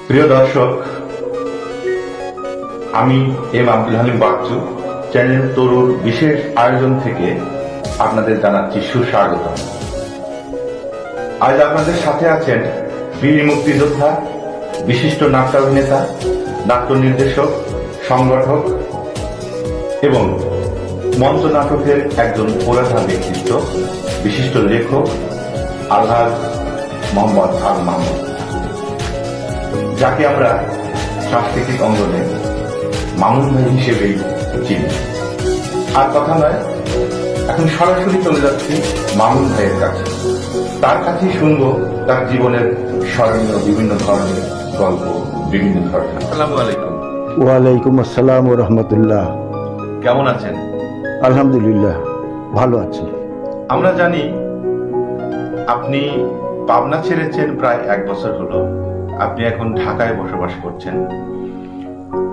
প্রিয় দর্শক, আমি এম আব্দুল হালিম বাচ্চু চ্যানেল তরুর বিশেষ আয়োজন থেকে আপনাদের জানাচ্ছি সুস্বাগত। আজ আপনাদের সাথে আছেন বীর মুক্তিযোদ্ধা, বিশিষ্ট নাট্যাভিনেতা, নাট্য নির্দেশক, সংগঠক এবং মঞ্চ নাটকের একজন প্রধান ব্যক্তিত্ব, বিশিষ্ট লেখক আলহাজ মোহাম্মদ আল মাহমুদ, যাকে আমরা সাংস্কৃতিক অঙ্গনে মামুন ভাই হিসেবেই চিনি। আর কথা নয়, এখন সরাসরি চলে যাচ্ছি মামুন ভাইয়ের কাছে। তার কাছেই শুনবো তার জীবনের স্মরণীয় বিভিন্ন ধরনের গল্প, বিভিন্ন ধরনের। আসসালামু আলাইকুম। ওয়ালাইকুম আসসালাম ও রহমতুল্লাহ। কেমন আছেন? আলহামদুলিল্লাহ, ভালো আছি। আমরা জানি আপনি পাবনা ছেড়েছেন প্রায় 1 বছর হলো। আপনি এখন ঢাকায় বসবাস করছেন।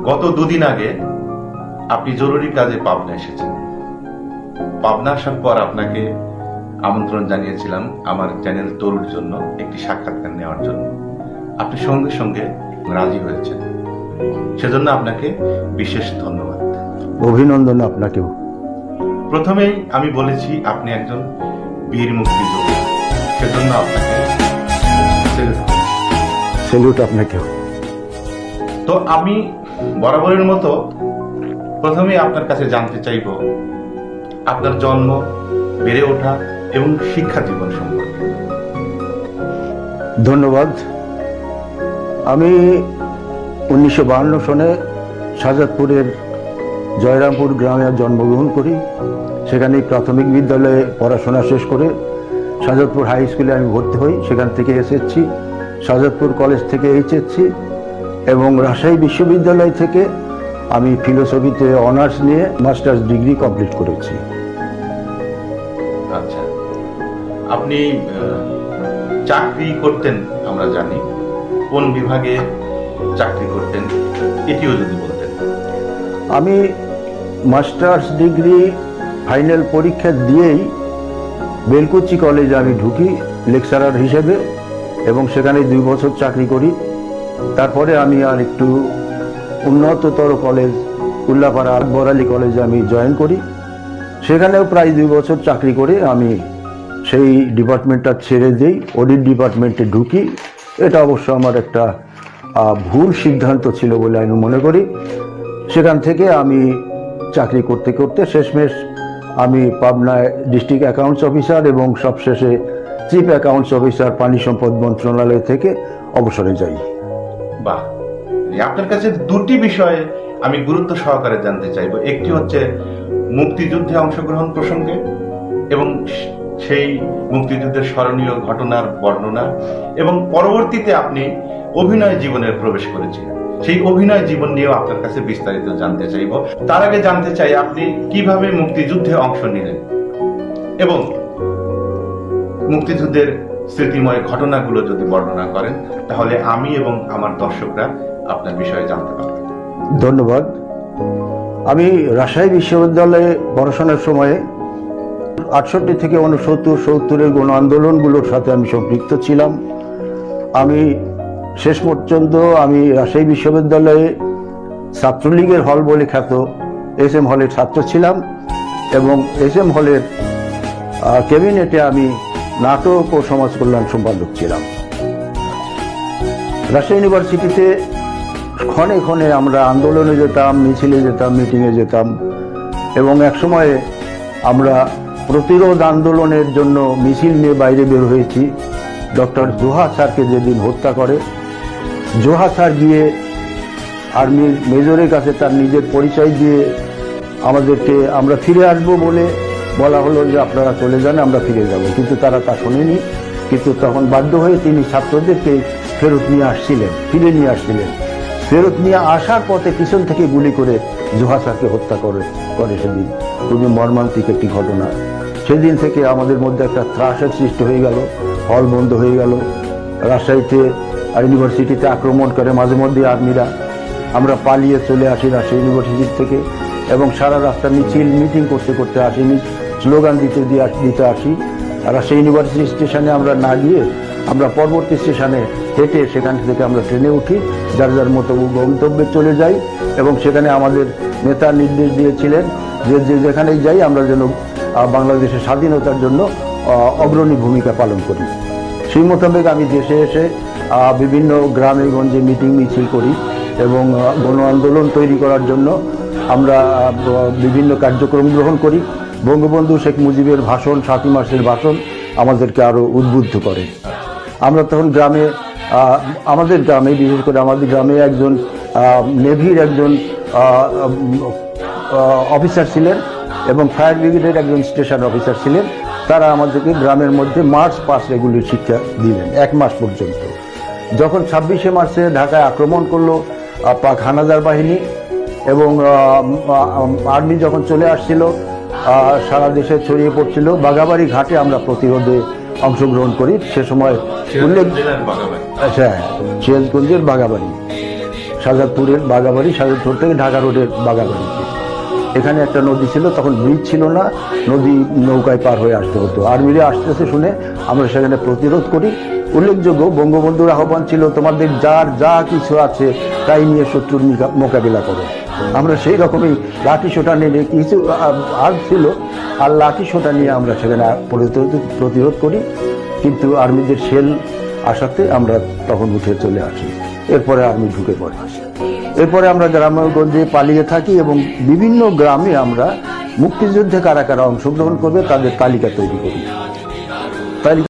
গত 2 দিন আগে আপনি জরুরি কাজে পাবনা এসেছেন। পাবনা আসার পর আপনাকে আমন্ত্রণ জানিয়েছিলাম আমার চ্যানেল তরুর জন্য একটি সাক্ষাৎকার নেওয়ার জন্য। আপনি সঙ্গে সঙ্গে রাজি হয়েছেন, সেজন্য আপনাকে বিশেষ ধন্যবাদ। অভিনন্দন আপনাকেও। প্রথমেই আমি বলেছি আপনি একজন বীর মুক্তিযোদ্ধা, সেজন্য আপনাকে স্যালুট আপনাকেও। তো আমি বরাবরের মতো প্রথমেই আপনার কাছে জানতে চাইব আপনার জন্ম, বেড়ে ওঠা এবং শিক্ষা জীবন সম্পর্কে। ধন্যবাদ। আমি 1952 সনে শাহজাদপুরের জয়রামপুর গ্রামে জন্মগ্রহণ করি। সেখানেই প্রাথমিক বিদ্যালয়ে পড়াশোনা শেষ করে শাহজাদপুর হাই স্কুলে আমি ভর্তি হই। সেখান থেকে এসএসসি, শাহজাদপুর কলেজ থেকে এইচএসসি এবং রাজশাহী বিশ্ববিদ্যালয় থেকে আমি ফিলোসফিতে অনার্স নিয়ে মাস্টার্স ডিগ্রি কমপ্লিট করেছি। আচ্ছা, আপনি চাকরি করতেন আমরা জানি, কোন বিভাগে চাকরি করতেন এটিও যদি বলতেন। আমি মাস্টার্স ডিগ্রি ফাইনাল পরীক্ষা দিয়েই বেলকুচি কলেজে আমি ঢুকি লেকচারার হিসেবে এবং সেখানে 2 বছর চাকরি করি। তারপরে আমি আর একটু উন্নততর কলেজ উল্লাপাড়া আকবর আলী কলেজে আমি জয়েন করি। সেখানেও প্রায় 2 বছর চাকরি করে আমি সেই ডিপার্টমেন্টটা ছেড়ে দিই, অডিট ডিপার্টমেন্টে ঢুকি। এটা অবশ্য আমার একটা ভুল সিদ্ধান্ত ছিল বলে আমি মনে করি। সেখান থেকে আমি চাকরি করতে করতে শেষমেশ আমি পাবনায় ডিস্ট্রিক্ট অ্যাকাউন্টস অফিসার এবং সবশেষে চিফ অ্যাকাউন্টস অফিসার পানি সম্পদ মন্ত্রণালয় থেকে অবসরে যাই। বাহ, আপনার কাছে 2টি বিষয়ে আমি গুরুত্ব সহকারে জানতে চাইব। একটি হচ্ছে মুক্তিযুদ্ধে অংশগ্রহণ প্রসঙ্গে এবং সেই মুক্তিযুদ্ধের স্মরণীয় ঘটনার বর্ণনা, এবং পরবর্তীতে আপনি অভিনয় জীবনের প্রবেশ করেছিলেন, সেই অভিনয় জীবন নিয়েও আপনার কাছে বিস্তারিত জানতে চাইব। তার আগে জানতে চাই আপনি কিভাবে মুক্তিযুদ্ধে অংশ নিলেন এবং মুক্তিযুদ্ধের স্মৃতিময় ঘটনাগুলো যদি বর্ণনা করেন, তাহলে আমি এবং আমার দর্শকরা আপনার বিষয়ে জানতে পারবেন। ধন্যবাদ। আমি রাজশাহী বিশ্ববিদ্যালয়ে পড়াশোনার সময়ে 68 থেকে 69-70-এর গণ আন্দোলনগুলোর সাথে আমি সম্পৃক্ত ছিলাম। আমি শেষ পর্যন্ত আমি রাজশাহী বিশ্ববিদ্যালয়ে ছাত্রলীগের হল বলে খ্যাত SM হলের ছাত্র ছিলাম এবং SM হলের ক্যাবিনেটে আমি নাটক ও সমাজ কল্যাণ সম্পাদক ছিলাম। রাজশাহী ইউনিভার্সিটিতে ক্ষণে ক্ষণে আমরা আন্দোলনে যেতাম, মিছিলে যেতাম, মিটিংয়ে যেতাম এবং একসময়ে আমরা প্রতিরোধ আন্দোলনের জন্য মিছিল নিয়ে বাইরে বের হয়েছি। ডক্টর জোহা স্যারকে যেদিন হত্যা করে, জোহা স্যার গিয়ে আর্মির মেজরের কাছে তার নিজের পরিচয় দিয়ে আমাদেরকে আমরা ফিরে আসবো বলে বলা হলো যে আপনারা চলে যান, আমরা ফিরে যাব, কিন্তু তারা তা শোনেনি। কিন্তু তখন বাধ্য হয়ে তিনি ছাত্রদেরকে ফেরত নিয়ে আসছিলেন, ফিরে নিয়ে আসছিলেন। ফেরত নিয়ে আসার পথে পিছন থেকে গুলি করে জোহা স্যারকে হত্যা করে সেদিন। খুবই মর্মান্তিক একটি ঘটনা। সেদিন থেকে আমাদের মধ্যে একটা ত্রাসের সৃষ্টি হয়ে গেল, হল বন্ধ হয়ে গেল। রাজশাহীতে আর ইউনিভার্সিটিতে আক্রমণ করে মাঝে মধ্যে আর্মিরা। আমরা পালিয়ে চলে আসি রাজশাহী ইউনিভার্সিটি থেকে এবং সারা রাস্তা মিছিল মিটিং করতে করতে আসি, স্লোগান দিতে আসি। রাজশাহী ইউনিভার্সিটি স্টেশনে আমরা না গিয়ে আমরা পরবর্তী স্টেশনে হেঁটে সেখান থেকে আমরা ট্রেনে উঠি, যার যার মতো গন্তব্যে চলে যাই, এবং সেখানে আমাদের নেতা নির্দেশ দিয়েছিলেন যে যেখানেই যাই আমরা যেন বাংলাদেশের স্বাধীনতার জন্য অগ্রণী ভূমিকা পালন করি। সেই মোতাবেক আমি দেশে এসে বিভিন্ন গ্রামে গঞ্জে মিটিং মিছিল করি, এবং গণ আন্দোলন তৈরি করার জন্য আমরা বিভিন্ন কার্যক্রম গ্রহণ করি। বঙ্গবন্ধু শেখ মুজিবের ভাষণ, 7ই মার্চের ভাষণ আমাদেরকে আরও উদ্বুদ্ধ করে। আমরা তখন গ্রামে, আমাদের গ্রামে, বিশেষ করে আমাদের গ্রামে একজন নেভির একজন অফিসার ছিলেন এবং ফায়ার ব্রিগেডের একজন স্টেশন অফিসার ছিলেন। তারা আমাদেরকে গ্রামের মধ্যে মার্চ পাস্ট এগুলির শিক্ষা দিলেন 1 মাস পর্যন্ত। যখন 26শে মার্চে ঢাকায় আক্রমণ করলো পাক হানাদার বাহিনী এবং আর্মি যখন চলে আসছিল, সারা দেশে ছড়িয়ে পড়ছিল, বাঘাবাড়ি ঘাটে আমরা প্রতিরোধে অংশগ্রহণ করি। সে সময় সিরাজগঞ্জের বাঘাবাড়ি, শাহজাদপুরের বাঘাবাড়ি, শাহজাদপুর থেকে ঢাকা রোডের বাঘাবাড়ি, এখানে একটা নদী ছিল, তখন ব্রিজ ছিল না, নদী নৌকায় পার হয়ে আসতে হতো। আর্মিরা আসতেছে শুনে আমরা সেখানে প্রতিরোধ করি। উল্লেখযোগ্য, বঙ্গবন্ধুর আহ্বান ছিল তোমাদের যার যা কিছু আছে তাই নিয়ে শত্রুর মোকাবিলা করো। আমরা সেই রকমই লাঠি সোটা নিয়ে, কিছু আর্ম ছিল আর লাঠি সোটা নিয়ে আমরা সেখানে প্রতিরোধ করি, কিন্তু আর্মিদের শেল আসাতে আমরা তখন উঠে চলে আসি। এরপরে আর্মি ঢুকে পড়ে। এরপরে আমরা গ্রামগঞ্জে পালিয়ে থাকি এবং বিভিন্ন গ্রামে আমরা মুক্তিযুদ্ধে কারা কারা অংশগ্রহণ করবে তাদের তালিকা তৈরি করি।